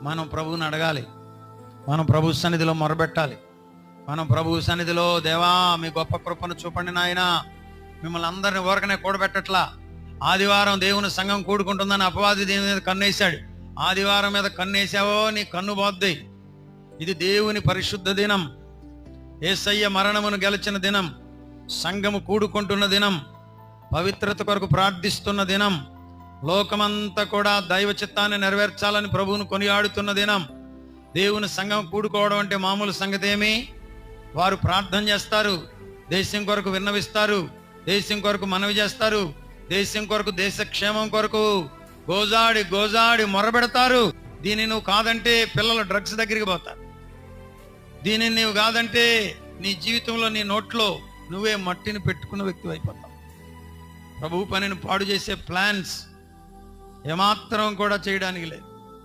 మనం ప్రభువుని అడగాలి, మనం ప్రభు సన్నిధిలో మొరబెట్టాలి. మనం ప్రభు సన్నిధిలో, దేవా మీ గొప్ప కృపను చూపండి నాయన. మిమ్మల్ని అందరిని ఊరకనే కూడబెట్టట్లా. ఆదివారం దేవుని సంఘం కూడుకుంటుందని అపవాది దేవుని మీద కన్నేశాడు. ఆదివారం మీద కన్నేసావో నీ కన్ను పోద్ది. ఇది దేవుని పరిశుద్ధ దినం, యేసయ్య మరణమును గెలిచిన దినం, సంఘము కూడుకుంటున్న దినం, పవిత్రత కొరకు ప్రార్థిస్తున్న దినం, లోకమంతా కూడా దైవ చిత్తాన్ని నెరవేర్చాలని ప్రభువును కొనియాడుతున్న దినం. దేవుని సంఘం కూడుకోవడం అంటే మామూలు సంగతి ఏమి? వారు ప్రార్థన చేస్తారు, దేశం కొరకు విన్నవిస్తారు, దేశం కొరకు మనవి చేస్తారు, దేశం కొరకు, దేశ క్షేమం కొరకు గోజాడి గోజాడి మొరబెడతారు. దీన్ని నువ్వు కాదంటే పిల్లలు డ్రగ్స్ దగ్గరికి పోతారు. దీనిని నువ్వు కాదంటే నీ జీవితంలో, నీ నోట్లో నువ్వే మట్టిని పెట్టుకున్న వ్యక్తి అయిపోతావు. ప్రభువు పనిని పాడు చేసే ప్లాన్స్ ఏమాత్రం కూడా చేయడానికి లేదు.